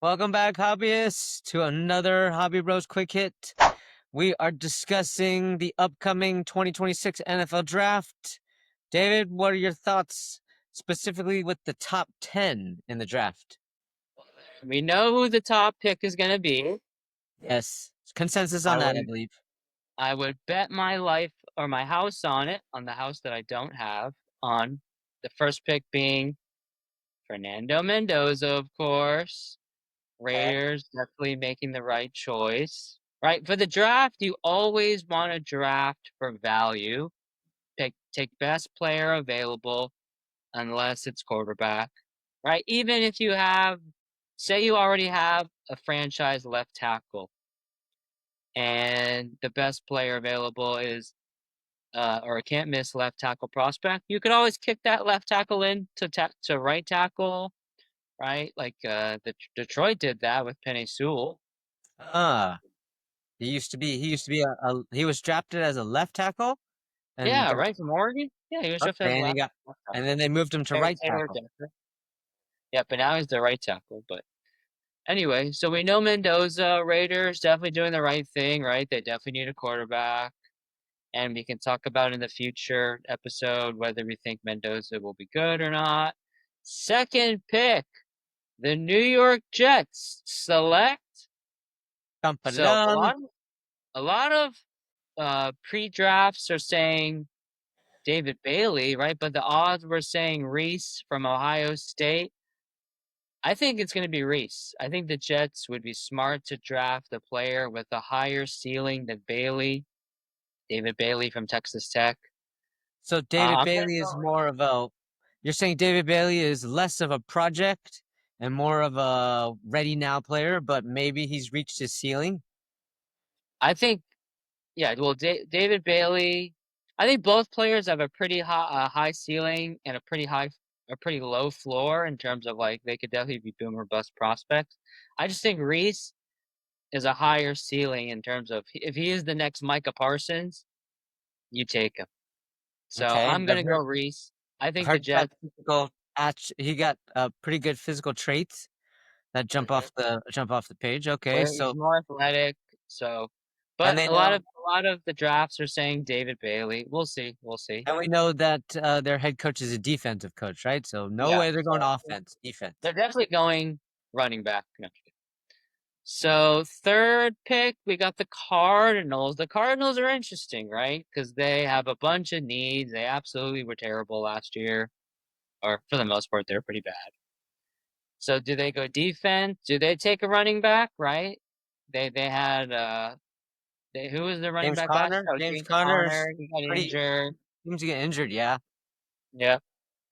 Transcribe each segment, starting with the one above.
Welcome back, hobbyists, to another Hobby Bros Quick Hit. We are discussing the upcoming 2026 NFL Draft. David, what are your thoughts specifically with the top 10 in the draft? We know who the top pick is going to be. Yes, consensus on I that, I would believe. I would bet my life or my house on it, on the house that I don't have, on the first pick being Fernando Mendoza, of course. Okay. Raiders definitely making the right choice. Right? For the draft, you always want to draft for value. Take best player available unless it's quarterback. Right? Even if you have say you already have a franchise left tackle and the best player available is or a can't miss left tackle prospect, you could always kick that left tackle in to right tackle, right? Like the Detroit did that with Penny Sewell. Ah, he was drafted as a left tackle and Yeah, got, right from Oregon. Yeah, he was drafted as okay, a and he left, got, left and tackle. then they moved him to right Taylor tackle. Decker. Yeah, but now he's the right tackle. But anyway, so we know Mendoza Raiders definitely doing the right thing, right? They definitely need a quarterback. And we can talk about in the future episode whether we think Mendoza will be good or not. Second pick, the New York Jets select. So a Dum-ba-dum. lot of pre-drafts are saying David Bailey, right? But the odds were saying Reese from Ohio State. I think it's going to be Reese. I think the Jets would be smart to draft a player with a higher ceiling than Bailey. David Bailey from Texas Tech. So David I'm gonna Bailey is go. more of a, you're saying David Bailey is less of a project and more of a ready now player, but maybe he's reached his ceiling. I think, yeah. Well, David Bailey. I think both players have a pretty high ceiling and a pretty low floor in terms of like they could definitely be boom or bust prospects. I just think Reese is a higher ceiling in terms of if he is the next Micah Parsons, you take him. So Okay. I'm gonna go Reese. I I've think the heard he got Jets. he got pretty good physical traits that Mhm. jump off the page. Okay. Where he's So, more athletic. So, and but they know, a lot of the drafts are saying David Bailey. We'll see. We'll see. and we know that their head coach is a defensive coach, right? So no Yeah. way they're going So offense, defense. they're definitely going running back. No. So third pick, we got the Cardinals. The Cardinals are interesting, right? Because they have a bunch of needs. They absolutely were terrible last year, or for the most part, they're pretty bad. So do they go defense? Do they take a running back? Right? They had who was the running back last year? Oh, James James Conner is Conner. He got pretty, injured. seems to get injured. Yeah. Yeah,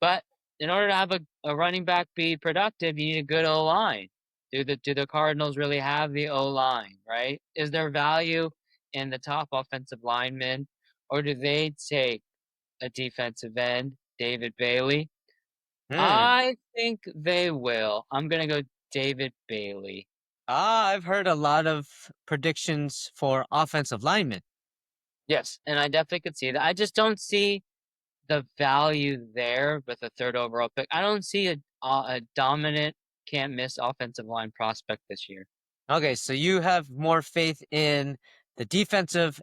but in order to have a running back be productive, you need a good O line. Do the Cardinals really have the O line? Right? Is there value in the top offensive lineman, or do they take a defensive end, David Bailey? Hmm. I think they will. I'm gonna go David Bailey. I've heard a lot of predictions for offensive linemen. Yes, and I definitely could see that. I just don't see the value there with a third overall pick. I don't see a dominant can't miss offensive line prospect this year. Okay, so you have more faith in the defensive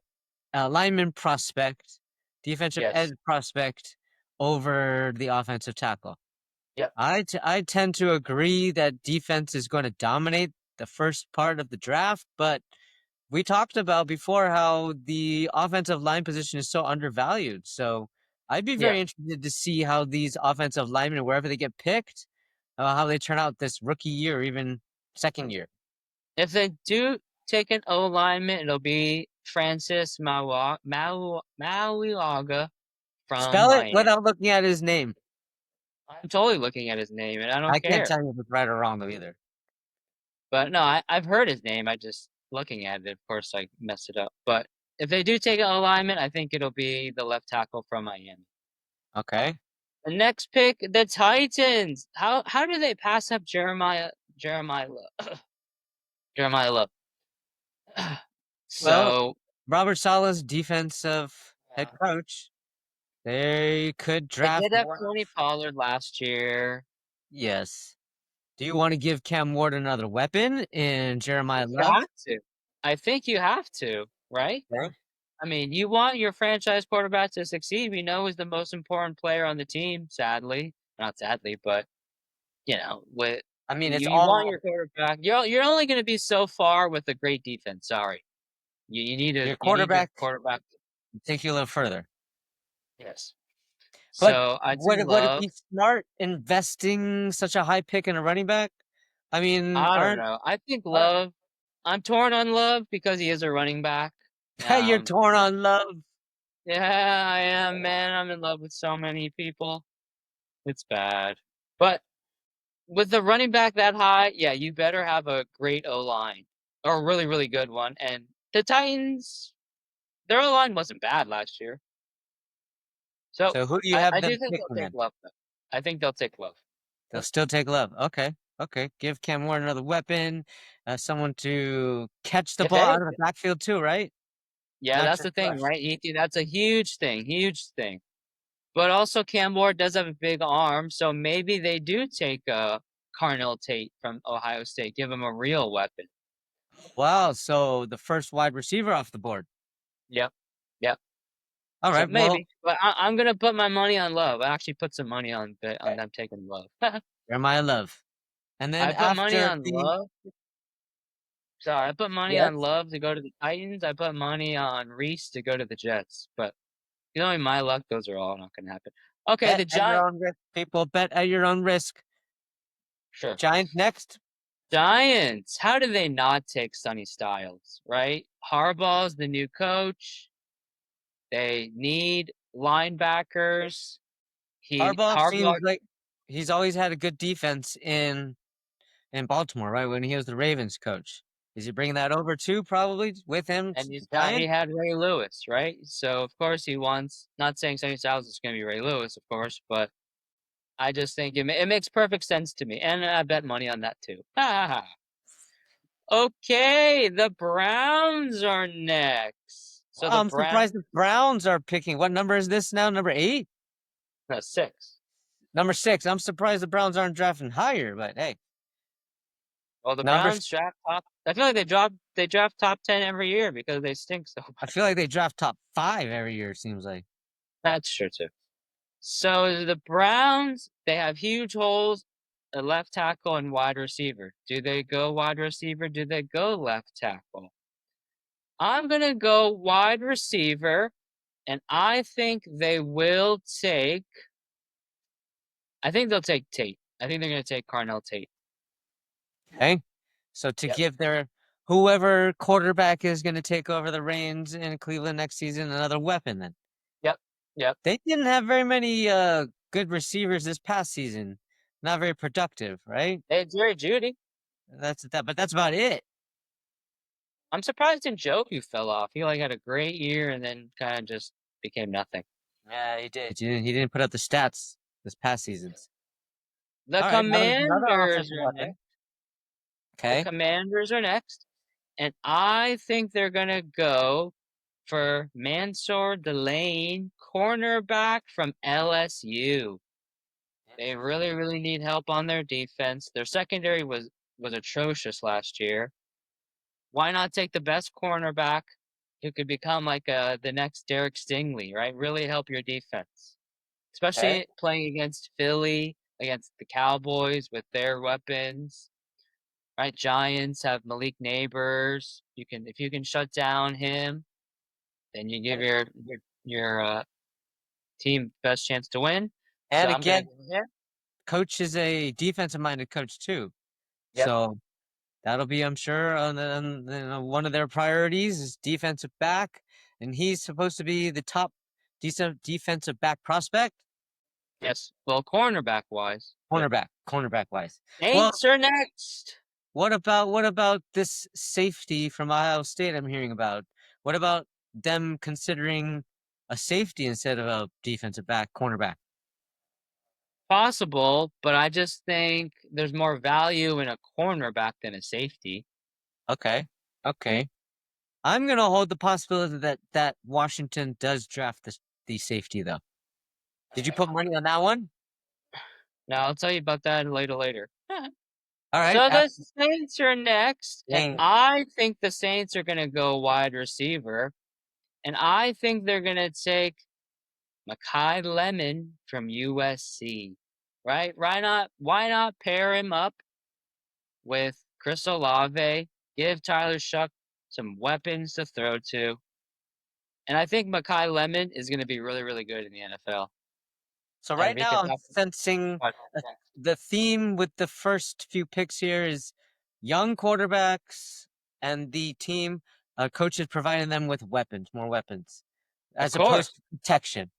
lineman prospect, defensive edge Yes. prospect over the offensive tackle. Yep. I tend to agree that defense is going to dominate the first part of the draft, but we talked about before how the offensive line position is so undervalued. So I'd be Yeah. very interested to see how these offensive linemen, wherever they get picked, how they turn out this rookie year or even second year. If they do take an O lineman, it'll be Francis Mauilaga from Spell it Miami. without looking at his name. I'm totally looking at his name and I don't I can't care. tell you if it's right or wrong though either. But no, I've heard his name. I just looking at it, of course, I messed it up. But if they do take an O lineman, I think it'll be the left tackle from Miami. Okay. The next pick, the Titans. How do they pass up Jeremiah Love? Well, So Robert Saleh's defensive head coach, they could they draft did have more. Tony Pollard last year. Yes. Do you want to give Cam Ward another weapon in Jeremiah You Love? have to. I think you have to, right? Yeah. I mean, you want your franchise quarterback to succeed. We know he's the most important player on the team, sadly. Not sadly, but with I mean, it's you want all your quarterback. You're only going to be so far with a great defense. Sorry, your you need your quarterback quarterback. to take you a little further. Yes. But So I'd say would it Love. be smart investing such a high pick in a running back? I mean, I don't aren't know. I think aren't Love. I'm torn on Love because he is a running back. you're Um, torn on Love? yeah, I am, man. I'm in love with so many people. It's bad. But with the running back that high, yeah, you better have a great O line or a really, really good one. And the Titans, their O line wasn't bad last year. So So who do you I have do them think they'll picking take then? Love, though. I think they'll take Love. They'll still take Love. Okay. Okay. Give Cam Ward another weapon, someone to catch the If ball out of anything, the backfield too, right? yeah, Not that's just the thing, rush. right? That's a huge thing, huge thing. But also, Cam Ward does have a big arm, so maybe they do take Carnell Tate from Ohio State, give him a real weapon. Wow. So the first wide receiver off the board. Yep, yep. All So right. Well, maybe, but I'm gonna put my money on Love. I actually put some money on okay. them taking Love. Jeremiah Love. And then I put money after on the Love. Sorry, I put money yes, on Love to go to the Titans. I put money on Reese to go to the Jets. But knowing my luck, those are all not gonna happen. Okay, bet the at your Giant. own risk, people. Bet at your own risk. Sure. Giants next. Giants. How do they not take Sonny Styles? Right? Harbaugh's the new coach. They need linebackers. Harbaugh seems Harbaugh, like he's always had a good defense in Baltimore, right? When he was the Ravens coach. Is he bringing that over too? Probably with him to and the he Giants. had Ray Lewis, right? So of course he wants. Not saying Sonny Styles is going to be Ray Lewis, of course, but I just think it makes perfect sense to me, and I bet money on that too. Ha ha ha. Okay, the Browns are next. So Wow, the I'm surprised Browns, the Browns are picking. What number is this now? Number 8? no, 6. Number 6. I'm surprised the Browns aren't drafting higher, but hey, Well, the number. Browns draft top. I feel like they draft top 10 every year because they stink so I much. feel like they draft top 5 every year. It seems like. That's true too. So the Browns, they have huge holes at left tackle and wide receiver. Do they go wide receiver? Do they go left tackle? I'm gonna go wide receiver, and I think they will take. I think they'll take Tate. I think they're gonna take Carnell Tate. Okay, so to Yep. give their whoever quarterback is going to take over the reins in Cleveland next season another weapon, then Yep. Yep. they didn't have very many good receivers this past season. Not very productive, right? Hey, Jerry Judy. That's that, but that's about it. I'm surprised Njoku fell off. He had a great year and then kind of just became nothing. Yeah, he did. He didn't put up the stats this past seasons. The All right, now there's another Commanders offensive are weapon. next. The Okay, Commanders are next. And I think they're going to go for Mansour Delane, cornerback from LSU. They really, really need help on their defense. Their secondary was atrocious last year. Why not take the best cornerback who could become like the next Derek Stingley, right? Really help your defense, okay. especially playing against Philly, against the Cowboys with their weapons. Right, Giants have Malik Neighbors. If you can shut down him, then you give your team best chance to win. So And I'm gonna again, go here. coach is a defensive-minded coach too, Yep. so that'll be, I'm sure, one of their priorities is defensive back, and he's supposed to be the top decent defensive back prospect, Yes. Well, cornerback wise. Yep. cornerback wise. Well, Saints are next. what about this safety from Ohio State I'm hearing about? What about them considering a safety instead of a defensive back, cornerback? Possible, but I just think there's more value in a cornerback than a safety. Okay, okay. I'm gonna hold the possibility that Washington does draft the safety though. Did you put money on that one? Now I'll tell you about that later. All right. So the Saints are next, and Dang. I think the Saints are gonna go wide receiver, and I think they're gonna take Makai Lemon from USC. Right? Why not pair him up with Chris Olave, give Tyler Shuck some weapons to throw to. And I think Makai Lemon is gonna be really, really good in the NFL. So And right if he now could I'm help sensing the theme with the first few picks here is young quarterbacks and the team coaches providing them with weapons, more weapons, of as opposed course. to protection.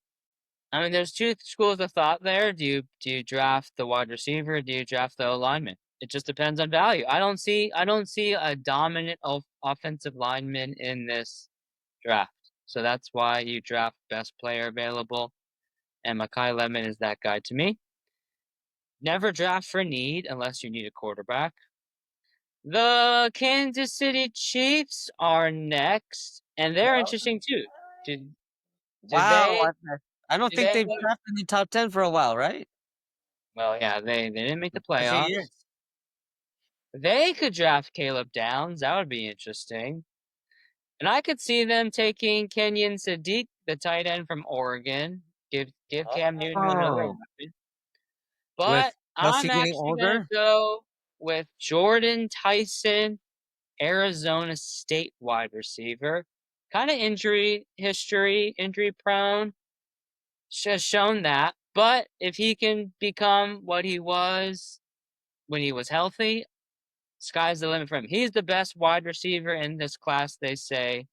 I mean, there's two schools of thought there. Do you draft the wide receiver? Or do you draft the lineman? It just depends on value. I don't see a dominant offensive lineman in this draft. So that's why you draft best player available, and Makai Lemon is that guy to me. Never draft for need unless you need a quarterback. The Kansas City Chiefs are next, and they're interesting too. Do, do Wow, they I don't do think they they've have, drafted in the top 10 for a while, right? well, yeah, they didn't make the A few playoffs. years. They could draft Caleb Downs. That would be interesting. And I could see them taking Kenyon Sadiq, the tight end from Oregon. Give Cam Newton another Oh, weapon. with But Kelsey I'm getting actually gonna older. go with Jordan Tyson, Arizona State wide receiver. Kind of injury history, injury prone. Has shown that. But if he can become what he was when he was healthy, sky's the limit for him. He's the best wide receiver in this class, they say,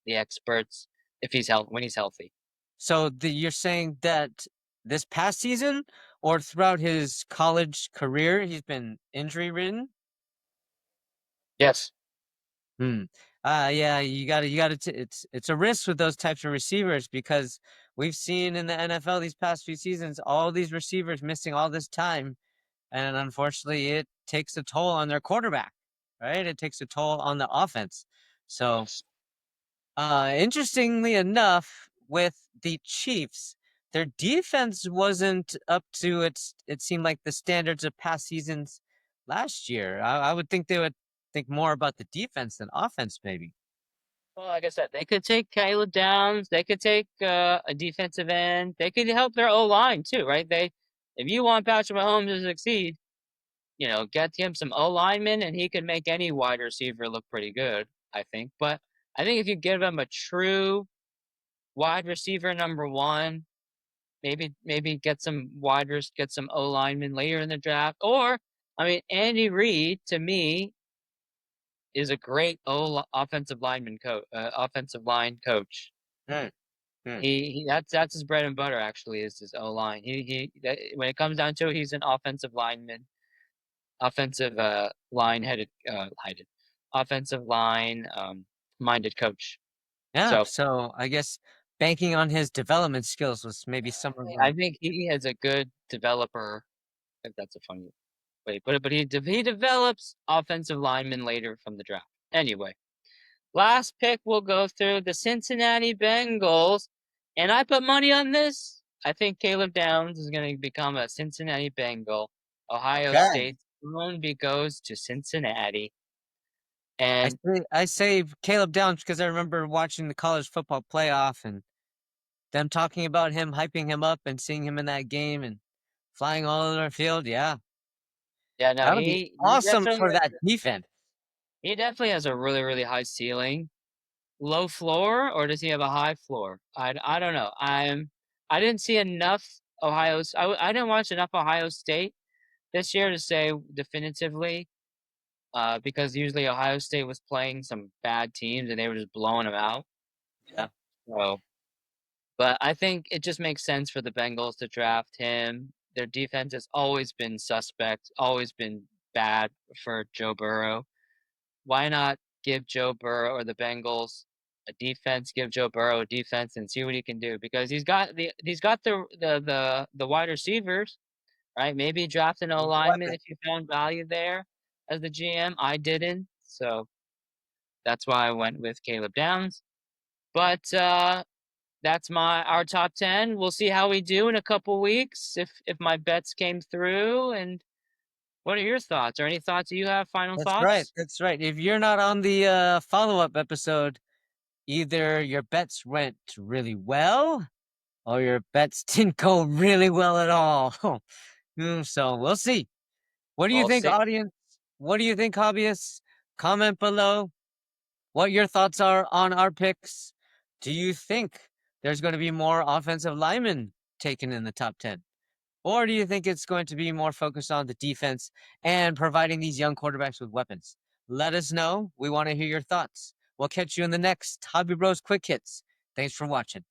the experts, if he's when he's healthy. So you're saying that this past season or throughout his college career, he's been injury ridden? Yes. Hmm. Yeah, it's a risk with those types of receivers because we've seen in the NFL these past few seasons all these receivers missing all this time, and unfortunately, it takes a toll on their quarterback, right? It takes a toll on the offense. So, Yes. interestingly enough, with the Chiefs, their defense wasn't up to it seemed like the standards of past seasons last year. I would think they would think more about the defense than offense, maybe. Well, like I said, they could take Caleb Downs. They could take a defensive end. They could help their O line too, right? If you want Patrick Mahomes to succeed, get him some O linemen, and he can make any wide receiver look pretty good. I think, but I think if you give him a true wide receiver number one, maybe get some get some O linemen later in the draft, or I mean, Andy Reid to me is a great offensive offensive line coach. Mm, mm. He that's his bread and butter actually is his O line. When it comes down to it, he's an offensive lineman, offensive line headed, offensive line minded coach. Yeah, So so I guess banking on his development skills was maybe some of I the. think he has a good developer. If that's a funny way to put it, but he develops offensive linemen later from the draft. Anyway, last pick we'll go through the Cincinnati Bengals, and I put money on this. I think Caleb Downs is going to become a Cincinnati Bengal. Ohio Okay. State's own goes to Cincinnati, I and say I say Caleb Downs because I remember watching the college football playoff and them talking about him, hyping him up, and seeing him in that game and flying all over the field. Yeah, yeah, no, that would be awesome for that defense. he definitely has a really really high ceiling. Low floor, or does he have a high floor? I don't know. I didn't see enough I didn't watch enough Ohio State this year to say definitively. Because usually Ohio State was playing some bad teams and they were just blowing them out. Yeah. So, but I think it just makes sense for the Bengals to draft him. Their defense has always been suspect, always been bad for Joe Burrow. Why not give Joe Burrow or the Bengals a defense, give Joe Burrow a defense and see what he can do? Because he's got the wide receivers, right? Maybe draft an O Need the lineman weapon. if you found value there as the GM. I didn't. So that's why I went with Caleb Downs. But that's our top 10. We'll see how we do in a couple weeks if my bets came through, and What are your thoughts? Or any thoughts you have? Final That's right. thoughts? That's right. If you're not on the follow-up episode, either your bets went really well or your bets didn't go really well at all. So we'll see. What do you We'll think, see. audience? What do you think, hobbyists? Comment below what your thoughts are on our picks. Do you think there's going to be more offensive linemen taken in the top 10? Or do you think it's going to be more focused on the defense and providing these young quarterbacks with weapons? Let us know. We want to hear your thoughts. We'll catch you in the next Hobby Bros Quick Hits. Thanks for watching.